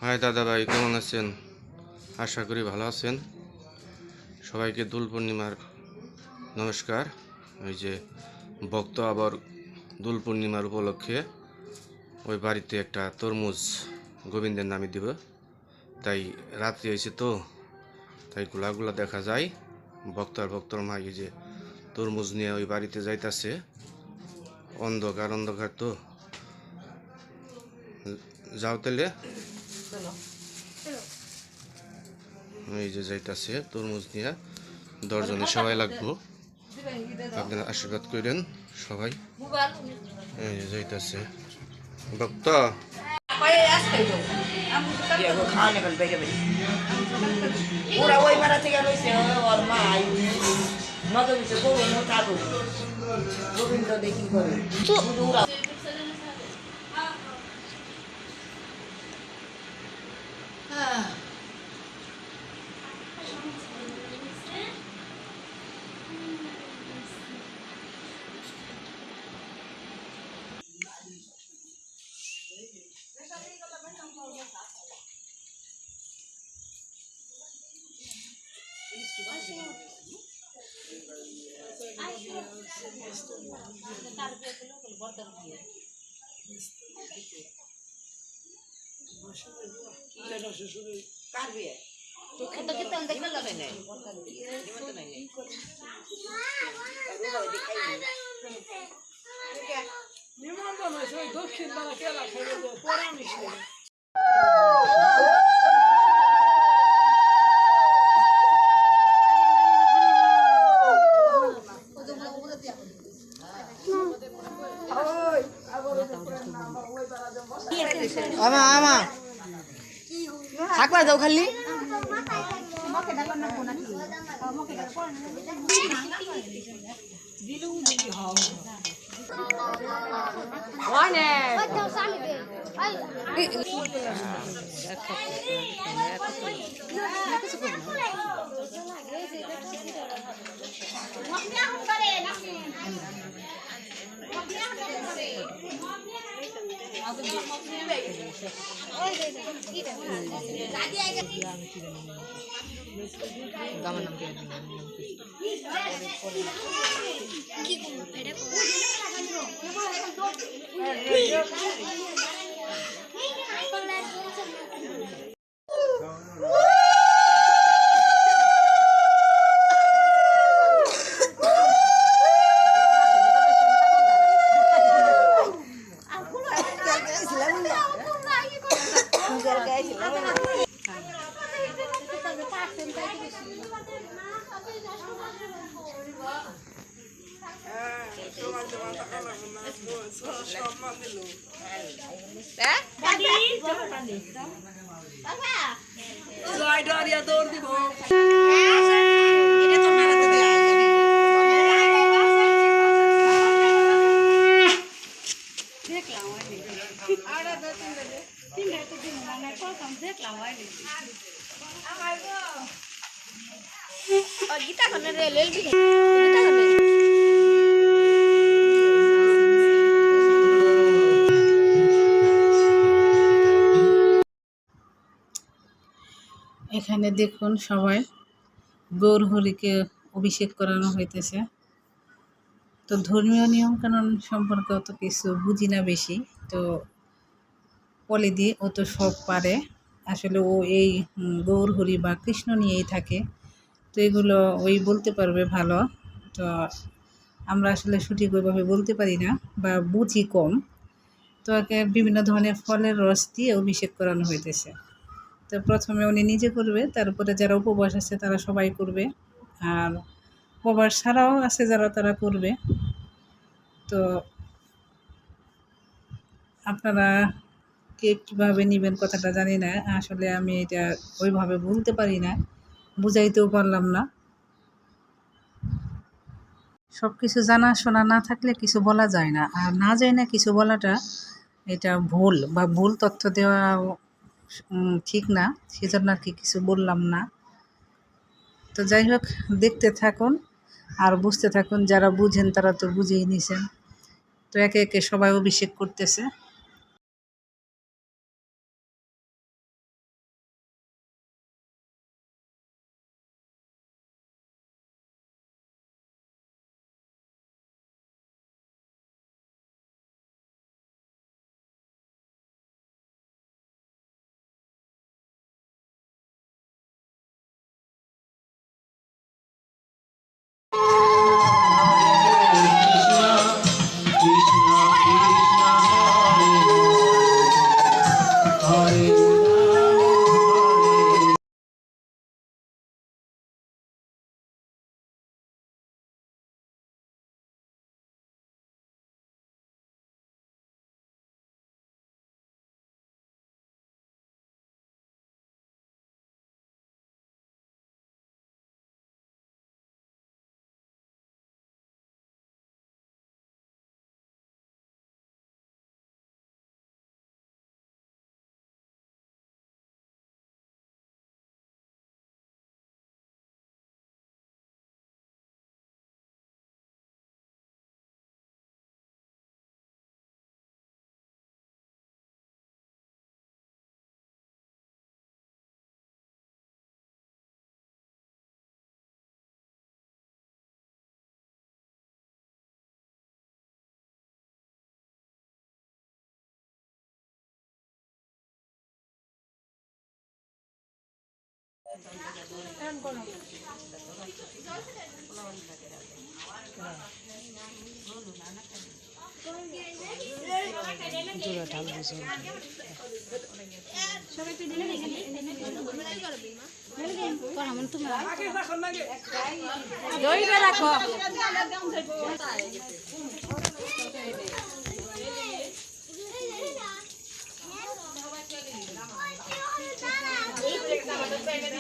High দাদা ভাই, কেমন আছেন? আশা করি ভালো আছেন। সবাইকে দোল পূর্ণিমার নমস্কার। ওই যে ভক্ত আবার দোল পূর্ণিমার উপলক্ষে ওই বাড়িতে একটা তরমুজ গোবিন্দের নামে দিব, তাই রাত্রি হয়েছে তো, তাই গোলাগুলা দেখা যায়। ভক্তর মা এই যে তরমুজ নিয়ে ওই বাড়িতে যাইতাছে। অন্ধকার অন্ধকার তো, যাও তাহলে। এই যে যাইতাছে তরমুজ নিয়ে, 10 জনে সবাই লাগবো। আপনারা আশীর্বাদ করেন সবাই। এই যে যাইতাছে ভক্ত। গোবিন্দ দেখি করে নিমন্ত্রণ হয়েছে ওই দক্ষিণ পাড়া কেলা খেলে পরামর্শ আমা আমা থাকবা যাও খালি দৌড় দিব গীতা খানে রেল গীতা এখানে দেখুন সবাই গৌরহরিকে অভিষেক করানো হইতেছে। তো ধর্মীয় নিয়ম কানুন সম্পর্কে অত কিছু বুঝি না বেশি, তো পলিদি ও তো সব পারে। আসলে ও এই গৌরহরি বা কৃষ্ণ নিয়েই থাকে, তো এগুলো ওই বলতে পারবে ভালো। তো আমরা আসলে সঠিক ওইভাবে বলতে পারি না বা বুঝি কম। তো একে বিভিন্ন ধরনের ফলের রস দিয়ে অভিষেক করানো হইতেছে। তো প্রথমে উনি নিজে করবে, তারপরে যারা উপবাস আছে তারা সবাই করবে, আর উপবাস ছাড়াও আছে যারা তারা করবে। তো আপনারা কে কীভাবে নেবেন কথাটা জানি না, আসলে আমি এটা ওইভাবে বলতে পারি না, বুঝাইতেও পারলাম না। সব কিছু জানাশোনা না থাকলে কিছু বলা যায় না, আর না যায় না কিছু বলাটা এটা ভুল বা ভুল তথ্য দেওয়া ঠিক না, সেজন্য আর কি কিছু বললাম না। তো যাই হোক, দেখতে থাকুন আর বুঝতে থাকুন। যারা বুঝেন তারা তো বুঝেই নিছেন। তো একে একে সবাই অভিষেক করতেছে। দইটা রাখো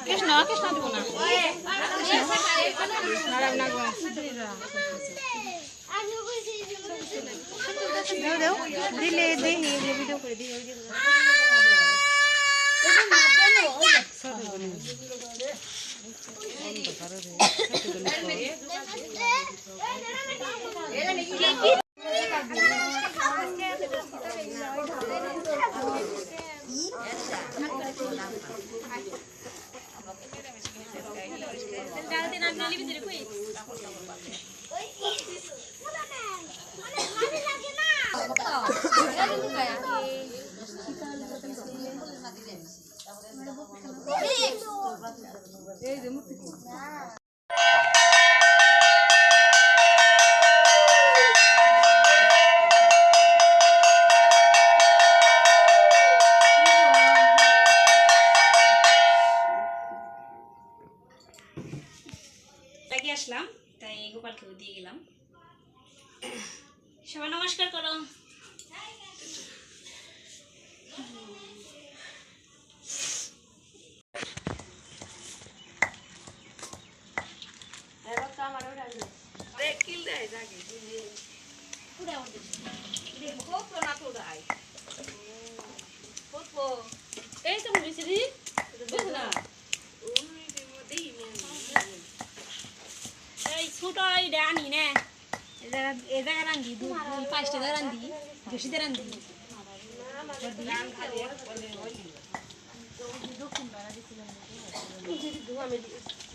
কৃষ্ণ কৃষ্ণ দিব না নারায়ণ নাগবা দিলে দেখি ভিডিও করে দিই আসলাম তাই গোপালকেও দিয়ে গেলাম সবাই নমস্কার করো এই তো বলেছি না এই ছোট এটা আনি না এ জায়গা রান্ধি 5টা জায়গা রান্ধি 200 রান্ধি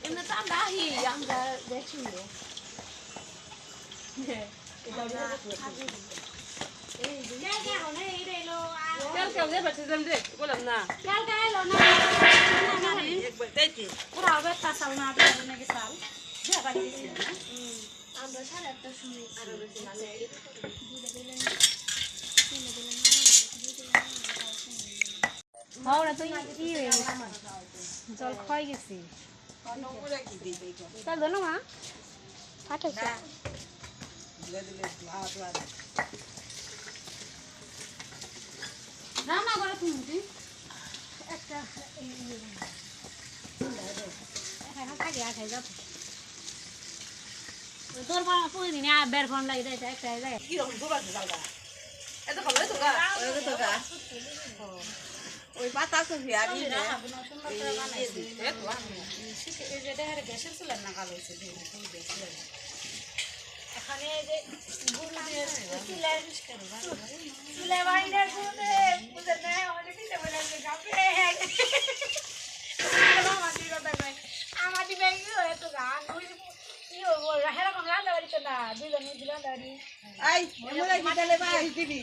এমনি তো আমরা আহি আমরা দেখছি বললাম না ওরা বেতা চাল না নাকি চাল আমরা 8:30টার সময় ওরা তো ই হয়ে গেছে জল ক্ষয় গেছে তার জন্য মা পাঠাইছে রান্না করে তুমি একটা থাকে আঠাই যাবো তোর পুরো দিনে বের ফোন লাগে একটা জায়গায় ওই পাতা তো ভিয়াবি না গ্যাসের চুলার নাগাল হয়েছে এখানে যে গুরু দিয়ে চুলে বাইরে বুঝে নেয় আমাদের কিনতে বলে আমাদের ব্যাংকে এত গান কি হবো সেরকম রান্না বাড়ি তো না দুজনে রান্না আই এমন গিটালে বাই দিবি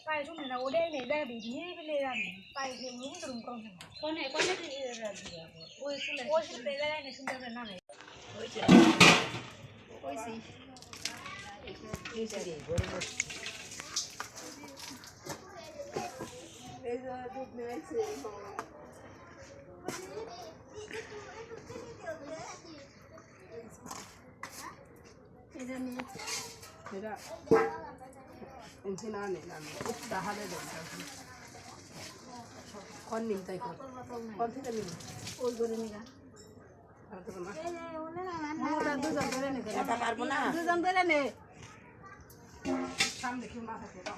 পায়ে শুনে না ওটাই নেই যাবি নিয়ে গেলে রান্না পায়ে রুম রুম করুন কোনে কোনে ওই চুলে ওই চুলে জায়গায় নেই সুন্দর করে নামে ওইছি এই যে দুধ নিয়েছে এটা এনসিনা নে না তাহলে দেন কোন নিম তাই কোন থেকে নিম ওই করে নিগা আর তো না ওটা দুজন ধরে নে এটা পারবো না দুজন ধরে নে সামনে কি মাথা থেকে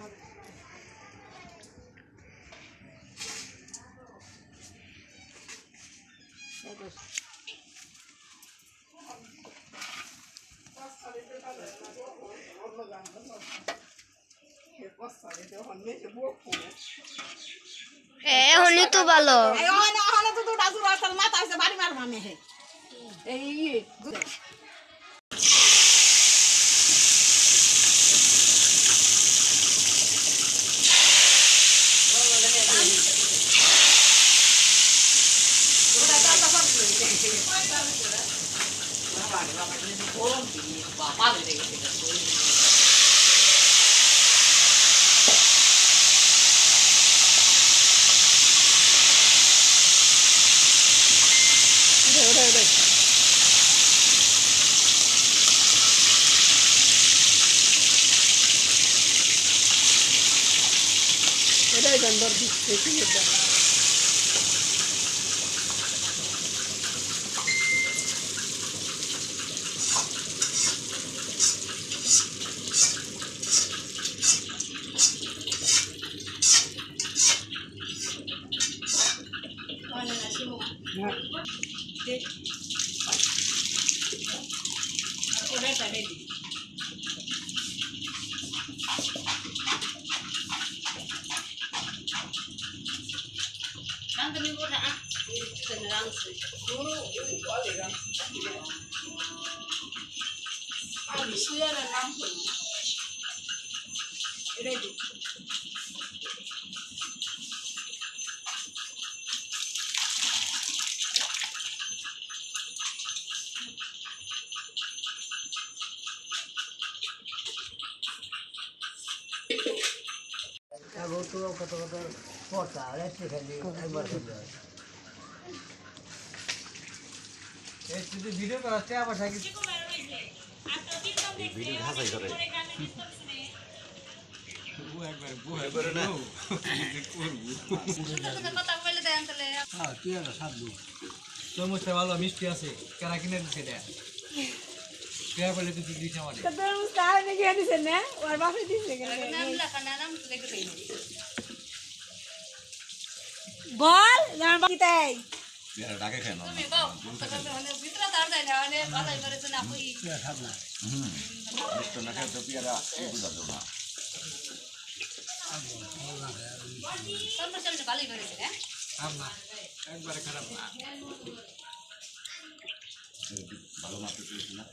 হলি তো ভালো মাথা আছে বাড়ি মারবা মেহে এই এটাই গন্ধর দিচ্ছে ভিডিও করাতে আবার থাকি তরমুজটা ভালো মিষ্টি আছে কেনা কিনে দিচ্ছে এটা কেনা বলে তুই দিস আমাদের বল জামাই তাই ডাকে খায় না মিষ্ট না খায় তো পেয়ারা বুঝা যাবে না একবারে খারাপ না ভালো মাত্র পেয়েছি না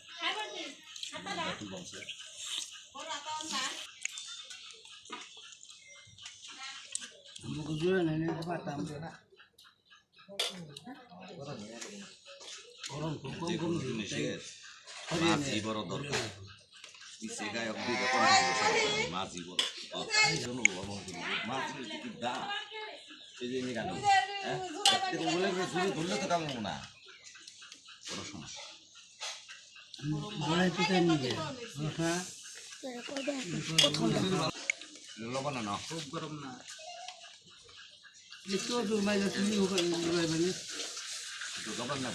মাছই বড় দরকার গায়ে অব্দি মাছই বড় মাছ কি দাম এই যে কেন বলে ধরলে তো কাম না বড় সমস্যা লবণ না খুব গরম না একটু লবণ না